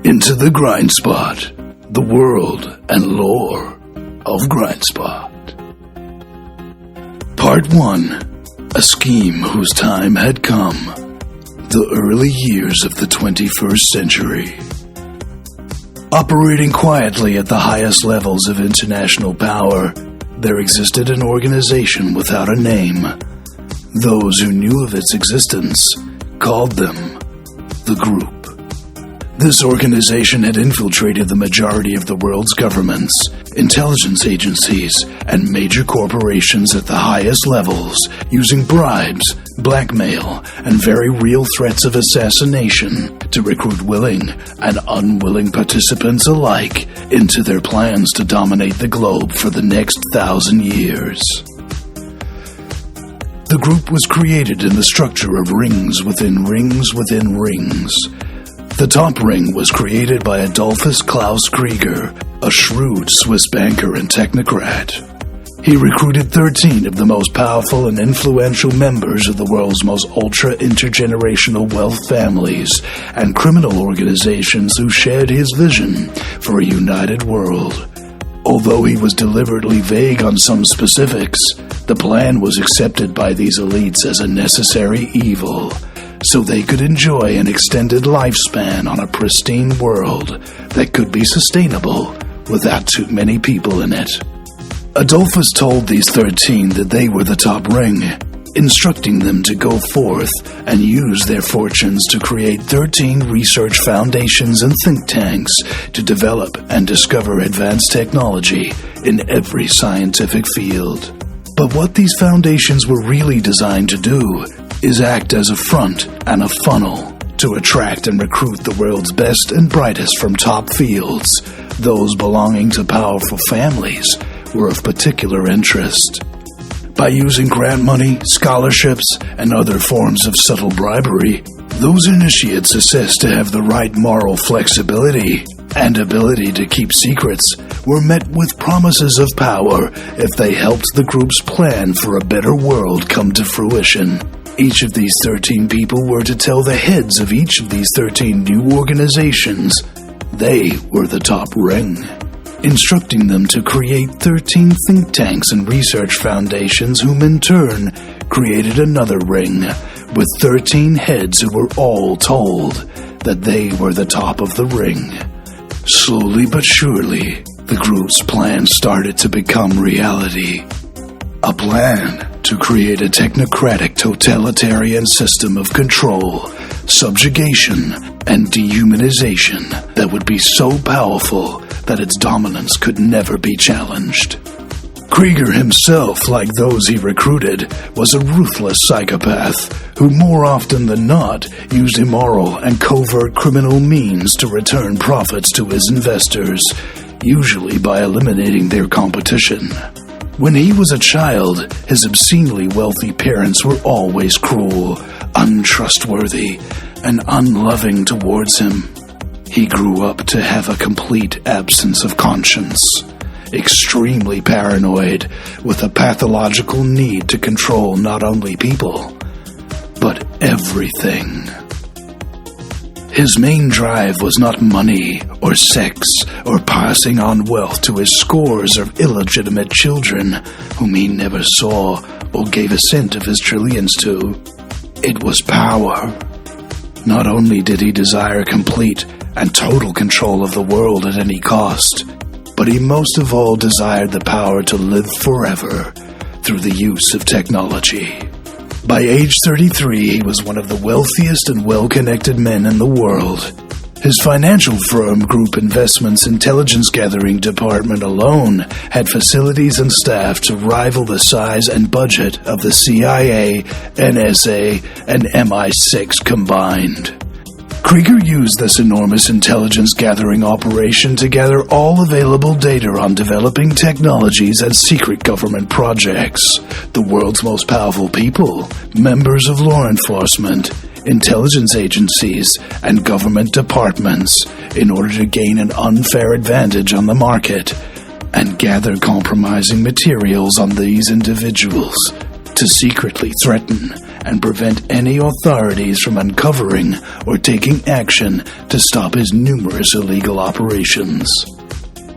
into the Grindspot, the world and lore of Grindspot. Part 1. A scheme whose time had come. The early years of the 21st century. Operating quietly at the highest levels of international power, there existed an organization without a name. Those who knew of its existence called them the Group. This organization had infiltrated the majority of the world's governments, intelligence agencies, and major corporations at the highest levels, using bribes, blackmail, and very real threats of assassination to recruit willing and unwilling participants alike into their plans to dominate the globe for the next 1,000 years. The Group was created in the structure of rings within rings within rings. The top ring was created by Adolphus Klaus Krieger, a shrewd Swiss banker and technocrat. He recruited 13 of the most powerful and influential members of the world's most ultra-intergenerational wealth families and criminal organizations who shared his vision for a united world. Although he was deliberately vague on some specifics, the plan was accepted by these elites as a necessary evil, so they could enjoy an extended lifespan on a pristine world that could be sustainable without too many people in it. Adolphus told these 13 that they were the top ring, instructing them to go forth and use their fortunes to create 13 research foundations and think tanks to develop and discover advanced technology in every scientific field. But what these foundations were really designed to do is act as a front and a funnel to attract and recruit the world's best and brightest from top fields. Those belonging to powerful families were of particular interest. By using grant money, scholarships, and other forms of subtle bribery, those initiates assessed to have the right moral flexibility and ability to keep secrets were met with promises of power if they helped the Group's plan for a better world come to fruition. Each of these 13 people were to tell the heads of each of these 13 new organizations they were the top ring, instructing them to create 13 think tanks and research foundations, whom in turn created another ring with 13 heads who were all told that they were the top of the ring. Slowly but surely, the Group's plan started to become reality. A plan to create a technocratic totalitarian system of control, subjugation, and dehumanization that would be so powerful that its dominance could never be challenged. Krieger himself, like those he recruited, was a ruthless psychopath who more often than not used immoral and covert criminal means to return profits to his investors, usually by eliminating their competition. When he was a child, his obscenely wealthy parents were always cruel, untrustworthy, and unloving towards him. He grew up to have a complete absence of conscience, extremely paranoid, with a pathological need to control not only people, but everything. His main drive was not money or sex or passing on wealth to his scores of illegitimate children whom he never saw or gave a cent of his trillions to. It was power. Not only did he desire complete and total control of the world at any cost, but he most of all desired the power to live forever through the use of technology. By age 33, he was one of the wealthiest and well-connected men in the world. His financial firm, Group Investments Intelligence Gathering Department alone, had facilities and staff to rival the size and budget of the CIA, NSA, and MI6 combined. Krieger used this enormous intelligence gathering operation to gather all available data on developing technologies and secret government projects, the world's most powerful people, members of law enforcement, intelligence agencies, and government departments, in order to gain an unfair advantage on the market and gather compromising materials on these individuals to secretly threaten and prevent any authorities from uncovering or taking action to stop his numerous illegal operations.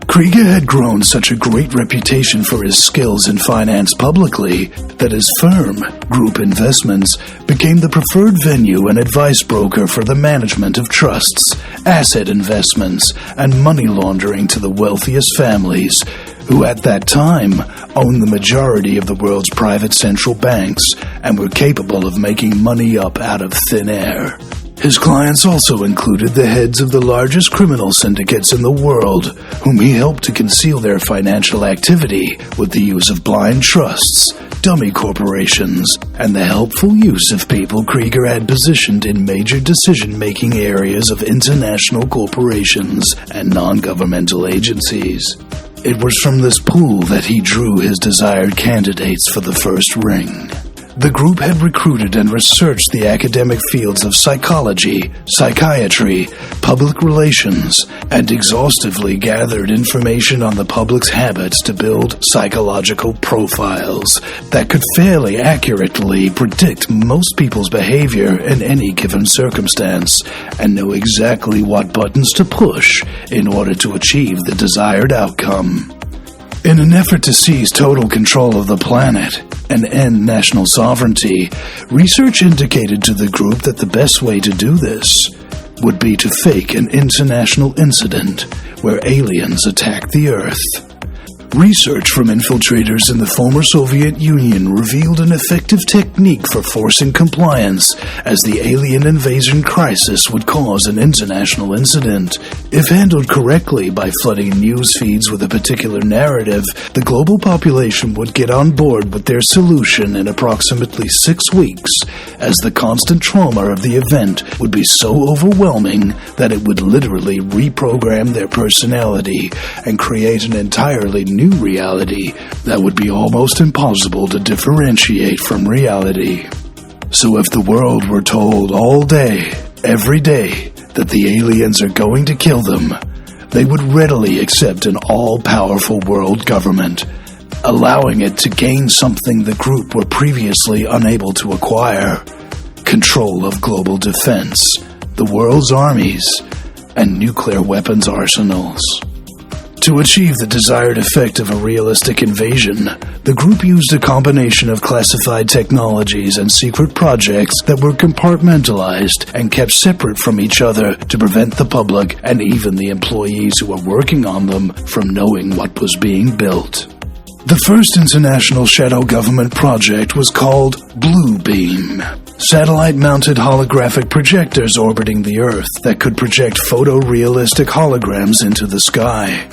Krieger had grown such a great reputation for his skills in finance publicly that his firm, Group Investments, became the preferred venue and advice broker for the management of trusts, asset investments, and money laundering to the wealthiest families, who at that time owned the majority of the world's private central banks and were capable of making money up out of thin air. His clients also included the heads of the largest criminal syndicates in the world, whom he helped to conceal their financial activity with the use of blind trusts, dummy corporations, and the helpful use of people Krieger had positioned in major decision-making areas of international corporations and non-governmental agencies. It was from this pool that he drew his desired candidates for the first ring. The group had recruited and researched the academic fields of psychology, psychiatry, public relations, and exhaustively gathered information on the public's habits to build psychological profiles that could fairly accurately predict most people's behavior in any given circumstance and know exactly what buttons to push in order to achieve the desired outcome. In an effort to seize total control of the planet and end national sovereignty, research indicated to the group that the best way to do this would be to fake an international incident where aliens attack the Earth. Research from infiltrators in the former Soviet Union revealed an effective technique for forcing compliance, as the alien invasion crisis would cause an international incident. If handled correctly by flooding news feeds with a particular narrative, the global population would get on board with their solution in approximately 6 weeks, as the constant trauma of the event would be so overwhelming that it would literally reprogram their personality and create an entirely new reality that would be almost impossible to differentiate from reality. So if the world were told all day, every day, that the aliens are going to kill them, they would readily accept an all-powerful world government, allowing it to gain something the group were previously unable to acquire: control of global defense, the world's armies, and nuclear weapons arsenals. To achieve the desired effect of a realistic invasion, the group used a combination of classified technologies and secret projects that were compartmentalized and kept separate from each other to prevent the public and even the employees who were working on them from knowing what was being built. The first international shadow government project was called Blue Beam. Satellite-mounted holographic projectors orbiting the Earth that could project photorealistic holograms into the sky.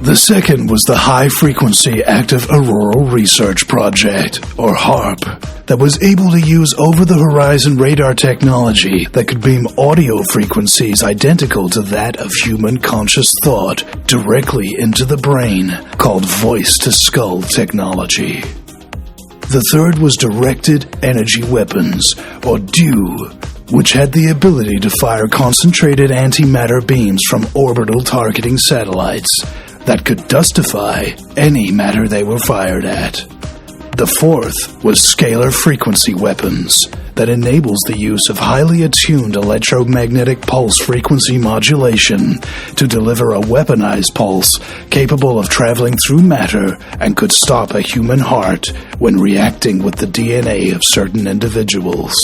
The second was the High-Frequency Active Auroral Research Project, or HARP, that was able to use over-the-horizon radar technology that could beam audio frequencies identical to that of human conscious thought directly into the brain, called voice-to-skull technology. The third was Directed Energy Weapons, or DEW, which had the ability to fire concentrated antimatter beams from orbital targeting satellites that could dustify any matter they were fired at. The fourth was Scalar Frequency Weapons, that enables the use of highly attuned electromagnetic pulse frequency modulation to deliver a weaponized pulse capable of traveling through matter and could stop a human heart when reacting with the DNA of certain individuals.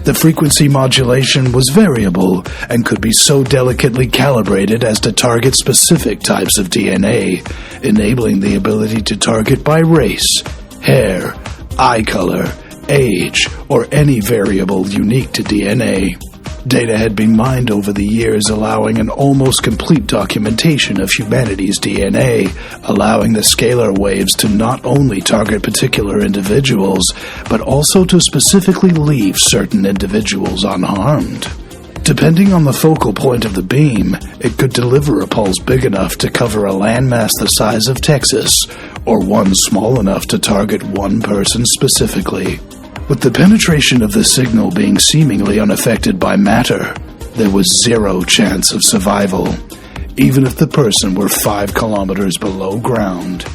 The frequency modulation was variable and could be so delicately calibrated as to target specific types of DNA, enabling the ability to target by race, hair, eye color, age, or any variable unique to DNA. Data had been mined over the years, allowing an almost complete documentation of humanity's DNA, allowing the scalar waves to not only target particular individuals, but also to specifically leave certain individuals unharmed. Depending on the focal point of the beam, it could deliver a pulse big enough to cover a landmass the size of Texas, or one small enough to target one person specifically. With the penetration of the signal being seemingly unaffected by matter, there was zero chance of survival, even if the person were 5 kilometers below ground.